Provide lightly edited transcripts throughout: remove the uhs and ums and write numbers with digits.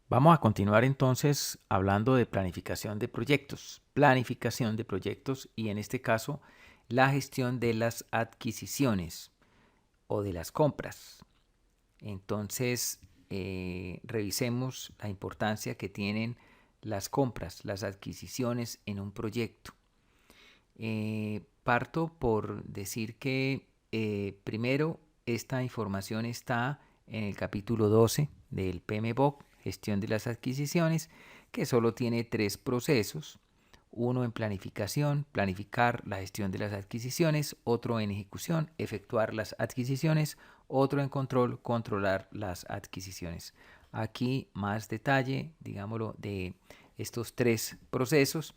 Vamos a continuar entonces hablando de planificación de proyectos y en este caso la gestión de las adquisiciones o de las compras. Entonces, revisemos la importancia que tienen las compras, las adquisiciones en un proyecto. Parto por decir que primero esta información está en el capítulo 12 del PMBOK, gestión de las adquisiciones, que solo tiene 3 procesos. Uno en planificación, planificar la gestión de las adquisiciones, otro en ejecución, efectuar las adquisiciones, otro en control, controlar las adquisiciones. Aquí más detalle, digámoslo, de estos 3 procesos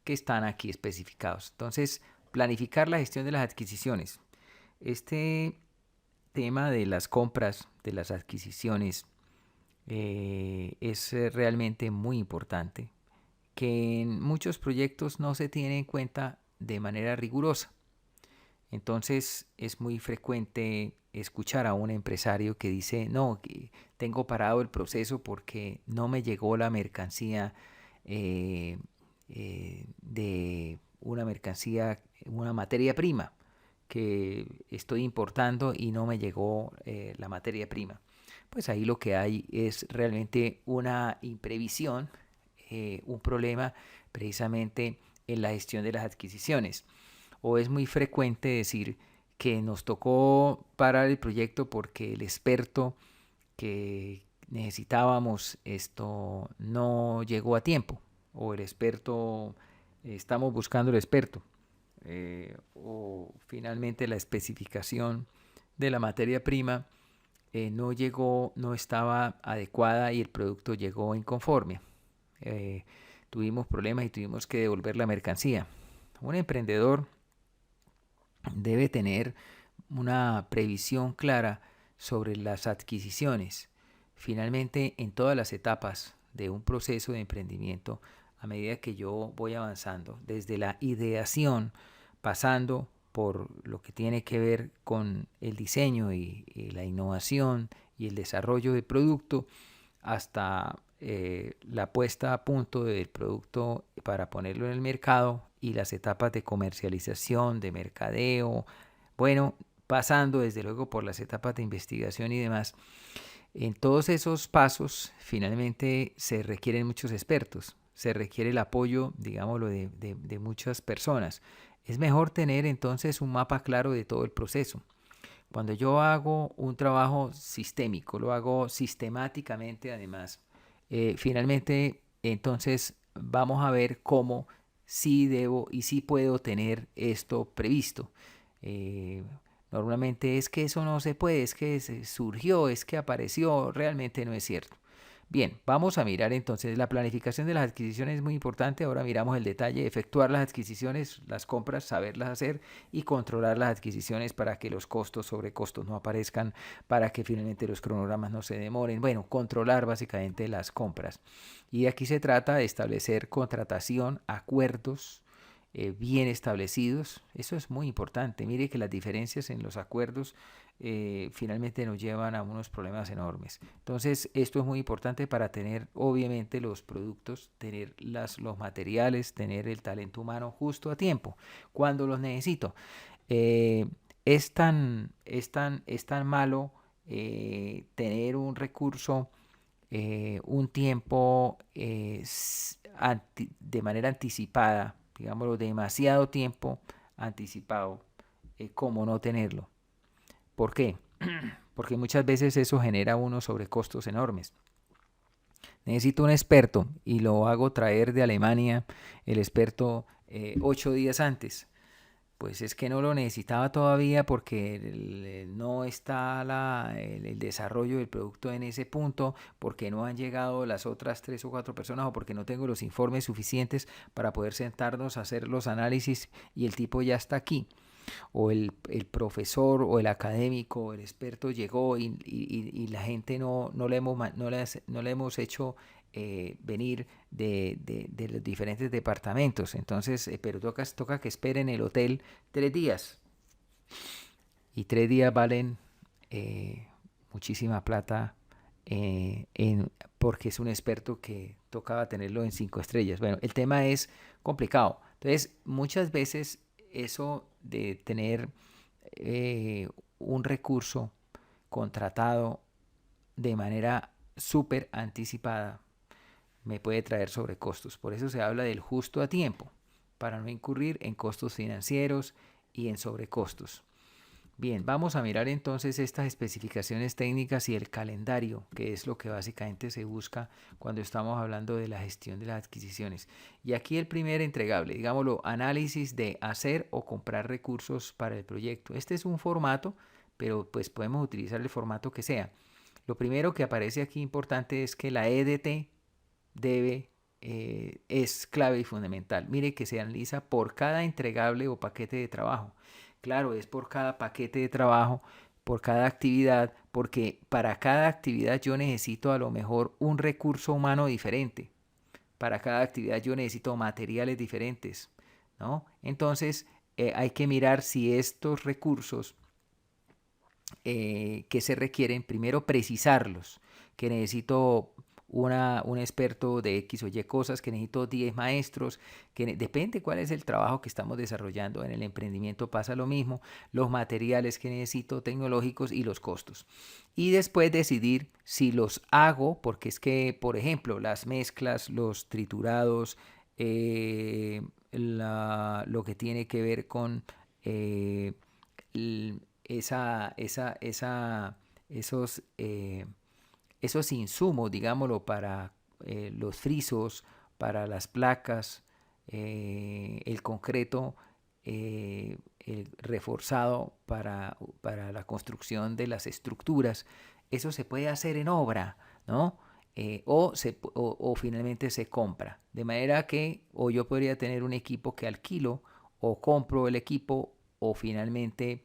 que están aquí especificados. Entonces, planificar la gestión de las adquisiciones. Este tema de las compras, de las adquisiciones, es realmente muy importante, que en muchos proyectos no se tiene en cuenta de manera rigurosa. Entonces es muy frecuente escuchar a un empresario que dice, no, que tengo parado el proceso porque no me llegó la mercancía eh, de una materia prima que estoy importando y no me llegó la materia prima. Pues ahí lo que hay es realmente una imprevisión, un problema precisamente en la gestión de las adquisiciones. O es muy frecuente decir que nos tocó parar el proyecto porque el experto que necesitábamos esto no llegó a tiempo, o el experto, estamos buscando el experto, o finalmente la especificación de la materia prima no llegó, no estaba adecuada y el producto llegó inconforme. Eh, Tuvimos problemas y tuvimos que devolver la mercancía. Un emprendedor debe tener una previsión clara sobre las adquisiciones. Finalmente, en todas las etapas de un proceso de emprendimiento, a medida que yo voy avanzando, desde la ideación, pasando por lo que tiene que ver con el diseño y la innovación y el desarrollo del producto, hasta la puesta a punto del producto para ponerlo en el mercado y las etapas de comercialización, de mercadeo, bueno, pasando desde luego por las etapas de investigación y demás. En todos esos pasos finalmente se requieren muchos expertos, se requiere el apoyo, digámoslo, de muchas personas. Es mejor tener entonces un mapa claro de todo el proceso. Cuando yo hago un trabajo sistémico, lo hago sistemáticamente además, finalmente entonces vamos a ver cómo sí debo y sí puedo tener esto previsto. Eh, Normalmente es que eso no se puede, es que se surgió, es que apareció, realmente no es cierto. Bien, vamos a mirar entonces la planificación de las adquisiciones es muy importante. Ahora miramos el detalle, efectuar las adquisiciones, las compras, saberlas hacer y controlar las adquisiciones para que los costos sobre costos no aparezcan, para que finalmente los cronogramas no se demoren. Bueno, controlar básicamente las compras. Y aquí se trata de establecer contratación, acuerdos bien establecidos. Eso es muy importante. Mire que las diferencias en los acuerdos finalmente nos llevan a unos problemas enormes. Entonces, esto es muy importante para tener, obviamente, los productos, tener los materiales, tener el talento humano justo a tiempo, cuando los necesito. Eh, es tan malo tener un recurso, un tiempo de manera anticipada, digámoslo, demasiado tiempo anticipado, como no tenerlo. ¿Por qué? Porque muchas veces eso genera unos sobrecostos enormes. Necesito un experto y lo hago traer de Alemania el experto 8 días antes. Pues es que no lo necesitaba todavía porque no está el desarrollo del producto en ese punto, porque no han llegado las otras 3 o 4 personas o porque no tengo los informes suficientes para poder sentarnos a hacer los análisis y el tipo ya está aquí. O el profesor o el académico o el experto llegó y la gente no le hemos hecho venir de los diferentes departamentos. Entonces, pero toca que esperen en el hotel 3 días. Y 3 días valen muchísima plata porque es un experto que tocaba tenerlo en 5 estrellas. Bueno, el tema es complicado. Entonces, muchas veces eso de tener un recurso contratado de manera súper anticipada me puede traer sobrecostos. Por eso se habla del justo a tiempo, para no incurrir en costos financieros y en sobrecostos. Bien, vamos a mirar entonces estas especificaciones técnicas y el calendario, que es lo que básicamente se busca cuando estamos hablando de la gestión de las adquisiciones. Y aquí el primer entregable, digámoslo, análisis de hacer o comprar recursos para el proyecto. Este es un formato, pero pues podemos utilizar el formato que sea. Lo primero que aparece aquí importante es que la EDT es clave y fundamental. Mire que se analiza por cada entregable o paquete de trabajo. Claro, es por cada paquete de trabajo, por cada actividad, porque para cada actividad yo necesito a lo mejor un recurso humano diferente. Para cada actividad yo necesito materiales diferentes, ¿no? Entonces hay que mirar si estos recursos que se requieren, primero precisarlos, que necesito un experto de X o Y cosas, que necesito 10 maestros, depende cuál es el trabajo que estamos desarrollando. En el emprendimiento pasa lo mismo, los materiales que necesito tecnológicos y los costos. Y después decidir si los hago, porque es que, por ejemplo, las mezclas, los triturados, lo que tiene que ver con esa, esa, esa, esos, esos insumos, digámoslo, para los frisos, para las placas, el concreto el reforzado para la construcción de las estructuras. Eso se puede hacer en obra, ¿no? O finalmente se compra. De manera que o yo podría tener un equipo que alquilo o compro el equipo o finalmente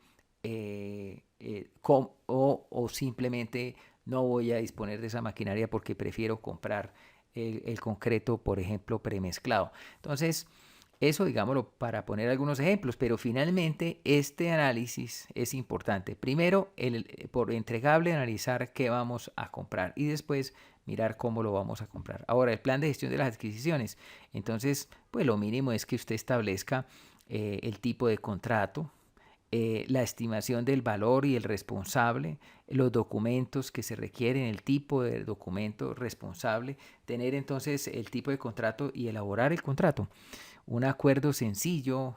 o simplemente no voy a disponer de esa maquinaria porque prefiero comprar el concreto, por ejemplo, premezclado. Entonces, eso digámoslo para poner algunos ejemplos, pero finalmente este análisis es importante. Primero, por entregable, analizar qué vamos a comprar y después mirar cómo lo vamos a comprar. Ahora, el plan de gestión de las adquisiciones. Entonces, pues lo mínimo es que usted establezca el tipo de contrato, la estimación del valor y el responsable, los documentos que se requieren, el tipo de documento responsable, tener entonces el tipo de contrato y elaborar el contrato. Un acuerdo sencillo,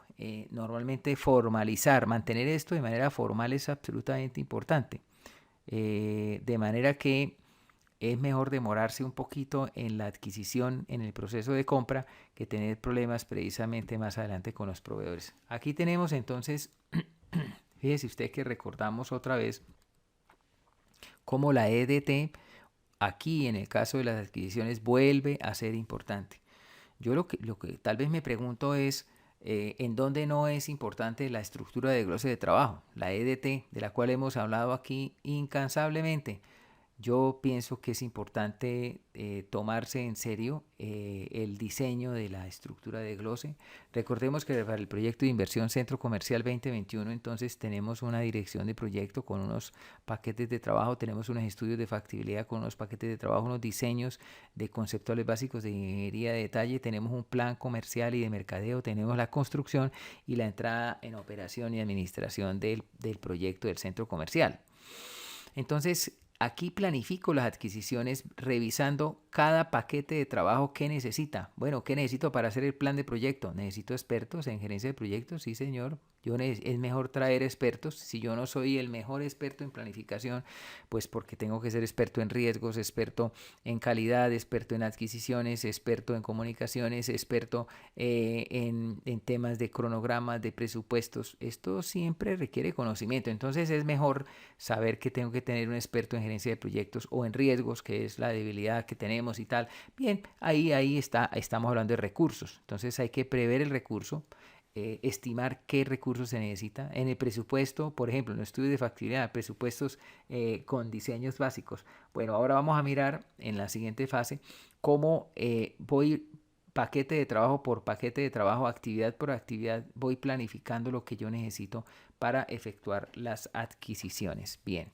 normalmente formalizar, mantener esto de manera formal es absolutamente importante. De manera que es mejor demorarse un poquito en la adquisición, en el proceso de compra, que tener problemas precisamente más adelante con los proveedores. Aquí tenemos entonces, fíjese usted que recordamos otra vez cómo la EDT, aquí en el caso de las adquisiciones, vuelve a ser importante. Yo lo que tal vez me pregunto es en dónde no es importante la estructura de desglose de trabajo, la EDT, de la cual hemos hablado aquí incansablemente. Yo pienso que es importante tomarse en serio el diseño de la estructura de glose. Recordemos que para el proyecto de inversión Centro Comercial 2021, entonces tenemos una dirección de proyecto con unos paquetes de trabajo, tenemos unos estudios de factibilidad con unos paquetes de trabajo, unos diseños de conceptuales básicos de ingeniería de detalle, tenemos un plan comercial y de mercadeo, tenemos la construcción y la entrada en operación y administración del proyecto del centro comercial. Entonces, aquí planifico las adquisiciones revisando cada paquete de trabajo que necesita. Bueno, ¿qué necesito para hacer el plan de proyecto? ¿Necesito expertos en gerencia de proyectos? Sí, señor. Es mejor traer expertos. Si yo no soy el mejor experto en planificación, pues porque tengo que ser experto en riesgos, experto en calidad, experto en adquisiciones, experto en comunicaciones, experto en temas de cronogramas, de presupuestos. Esto siempre requiere conocimiento. Entonces es mejor saber que tengo que tener un experto en gerencia de proyectos o en riesgos, que es la debilidad que tenemos y tal. Bien, estamos hablando de recursos. Entonces hay que prever el recurso, estimar qué recursos se necesita. En el presupuesto, por ejemplo, en el estudio de factibilidad, presupuestos con diseños básicos. Bueno, ahora vamos a mirar en la siguiente fase cómo voy paquete de trabajo por paquete de trabajo, actividad por actividad, voy planificando lo que yo necesito para efectuar las adquisiciones. Bien.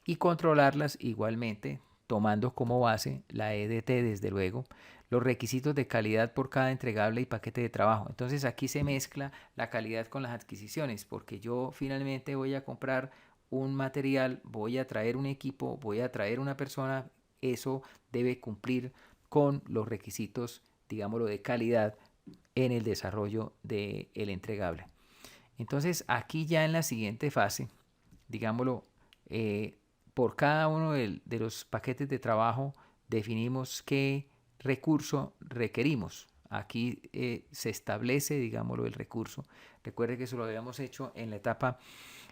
Y controlarlas igualmente, tomando como base la EDT, desde luego, los requisitos de calidad por cada entregable y paquete de trabajo. Entonces aquí se mezcla la calidad con las adquisiciones, porque yo finalmente voy a comprar un material, voy a traer un equipo, voy a traer una persona, eso debe cumplir con los requisitos, digámoslo, de calidad en el desarrollo del entregable. Entonces aquí ya en la siguiente fase, digámoslo, por cada uno de los paquetes de trabajo definimos qué recurso requerimos. Aquí se establece, digámoslo, el recurso. Recuerde que eso lo habíamos hecho en la etapa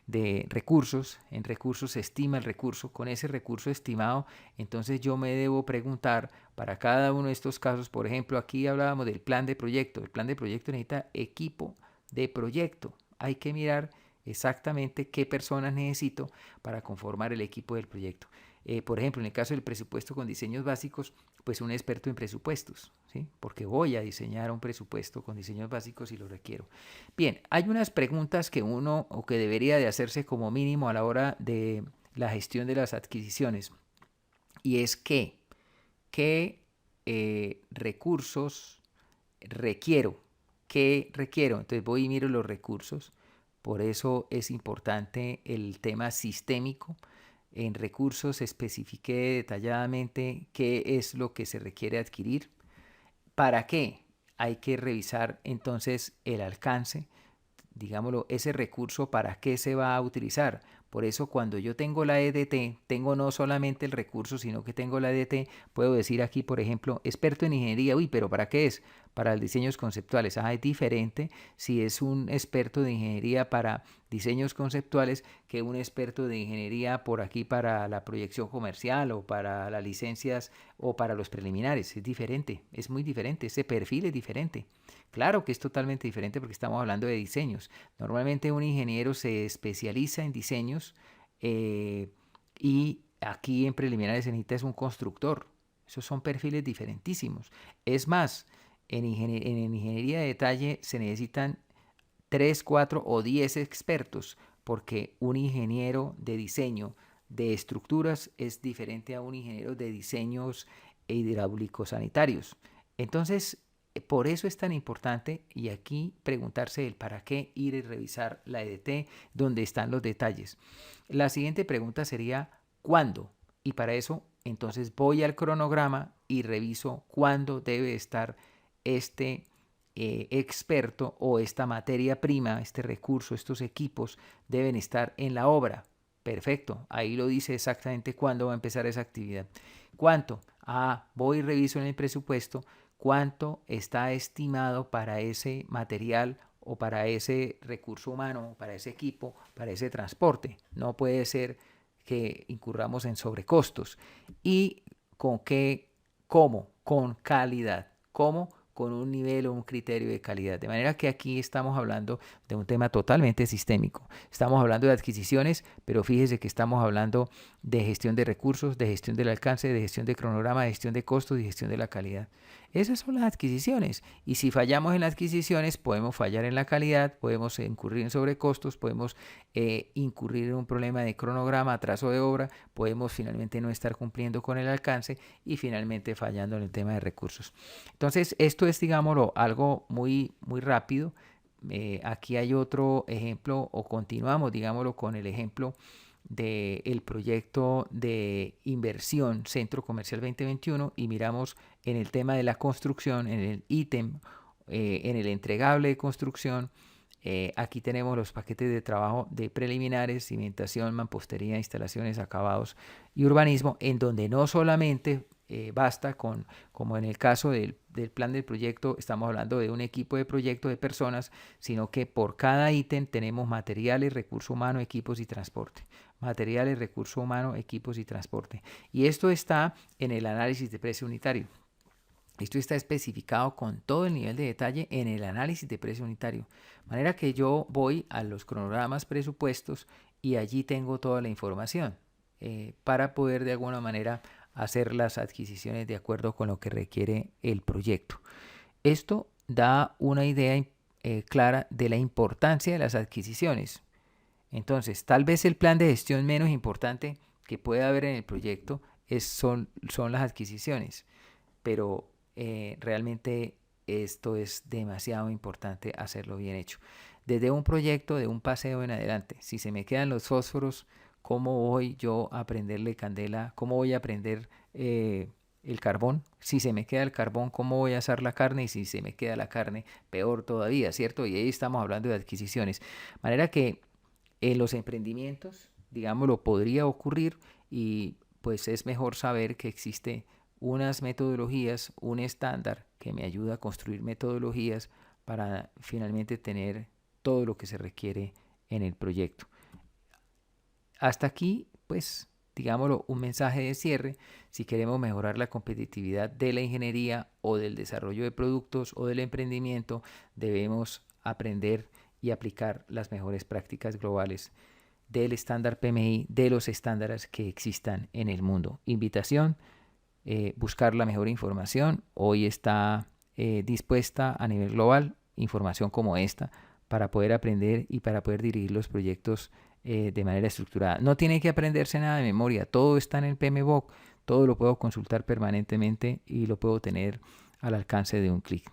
de recursos. En recursos se estima el recurso. Con ese recurso estimado, entonces yo me debo preguntar para cada uno de estos casos. Por ejemplo, aquí hablábamos del plan de proyecto. El plan de proyecto necesita equipo de proyecto. Hay que mirar exactamente qué personas necesito para conformar el equipo del proyecto. Por ejemplo, en el caso del presupuesto con diseños básicos, pues un experto en presupuestos, ¿sí? Porque voy a diseñar un presupuesto con diseños básicos y lo requiero. Bien, hay unas preguntas que uno o que debería de hacerse como mínimo a la hora de la gestión de las adquisiciones, y es qué recursos requiero, qué requiero. Entonces voy y miro los recursos. Por eso es importante el tema sistémico. En recursos especifiqué detalladamente qué es lo que se requiere adquirir. ¿Para qué? Hay que revisar entonces el alcance, digámoslo, ese recurso para qué se va a utilizar. Por eso cuando yo tengo la EDT, tengo no solamente el recurso, sino que tengo la EDT, puedo decir aquí, por ejemplo, experto en ingeniería. Uy, pero ¿para qué es? Para diseños conceptuales. Es diferente si es un experto de ingeniería para diseños conceptuales que un experto de ingeniería por aquí para la proyección comercial o para las licencias o para los preliminares. Es diferente, es muy diferente, ese perfil es diferente. Claro que es totalmente diferente porque estamos hablando de diseños. Normalmente un ingeniero se especializa en diseños y aquí en preliminares se necesita es un constructor. Esos son perfiles diferentísimos. Es más, en ingeniería de detalle se necesitan 3, 4 o 10 expertos porque un ingeniero de diseño de estructuras es diferente a un ingeniero de diseños hidráulicos sanitarios. Entonces, por eso es tan importante y aquí preguntarse el para qué ir y revisar la EDT, donde están los detalles. La siguiente pregunta sería ¿cuándo? Y para eso entonces voy al cronograma y reviso cuándo debe estar este experto o esta materia prima, este recurso, estos equipos deben estar en la obra. Perfecto, ahí lo dice exactamente cuándo va a empezar esa actividad. ¿Cuánto? Voy y reviso en el presupuesto cuánto está estimado para ese material o para ese recurso humano, para ese equipo, para ese transporte. No puede ser que incurramos en sobrecostos. ¿Y con qué? ¿Cómo? Con calidad. ¿Cómo? Con un nivel o un criterio de calidad. De manera que aquí estamos hablando de un tema totalmente sistémico. Estamos hablando de adquisiciones, pero fíjese que estamos hablando de gestión de recursos, de gestión del alcance, de gestión de cronograma, de gestión de costos y gestión de la calidad. Esas son las adquisiciones. Y si fallamos en las adquisiciones, podemos fallar en la calidad, podemos incurrir en sobrecostos, podemos incurrir en un problema de cronograma, atraso de obra, podemos finalmente no estar cumpliendo con el alcance y finalmente fallando en el tema de recursos. Entonces, esto es, digámoslo, algo muy, muy rápido. Aquí hay otro ejemplo, o continuamos, digámoslo, con el ejemplo del proyecto de inversión Centro Comercial 2021 y miramos en el tema de la construcción, en el ítem, en el entregable de construcción. Aquí tenemos los paquetes de trabajo de preliminares, cimentación, mampostería, instalaciones, acabados y urbanismo, en donde no solamente basta con, como en el caso del plan del proyecto, estamos hablando de un equipo de proyecto de personas, sino que por cada ítem tenemos materiales, recurso humano, equipos y transporte. Materiales, recurso humano, equipos y transporte. Y esto está en el análisis de precio unitario. Esto está especificado con todo el nivel de detalle en el análisis de precio unitario. De manera que yo voy a los cronogramas presupuestos y allí tengo toda la información para poder de alguna manera hacer las adquisiciones de acuerdo con lo que requiere el proyecto. Esto da una idea clara de la importancia de las adquisiciones. Entonces, tal vez el plan de gestión menos importante que pueda haber en el proyecto son las adquisiciones, pero realmente esto es demasiado importante hacerlo bien hecho. Desde un proyecto, de un paseo en adelante, si se me quedan los fósforos, ¿cómo voy yo a prenderle candela? ¿Cómo voy a prender el carbón? Si se me queda el carbón, ¿cómo voy a asar la carne? Y si se me queda la carne, peor todavía, ¿cierto? Y ahí estamos hablando de adquisiciones. De manera que en los emprendimientos, digámoslo, podría ocurrir y pues es mejor saber que existe unas metodologías, un estándar que me ayuda a construir metodologías para finalmente tener todo lo que se requiere en el proyecto. Hasta aquí, pues, digámoslo, un mensaje de cierre. Si queremos mejorar la competitividad de la ingeniería o del desarrollo de productos o del emprendimiento, debemos aprender y aplicar las mejores prácticas globales del estándar PMI, de los estándares que existan en el mundo. Invitación, buscar la mejor información. Hoy está dispuesta a nivel global información como esta para poder aprender y para poder dirigir los proyectos de manera estructurada. No tiene que aprenderse nada de memoria, todo está en el PMBOK, todo lo puedo consultar permanentemente y lo puedo tener al alcance de un clic.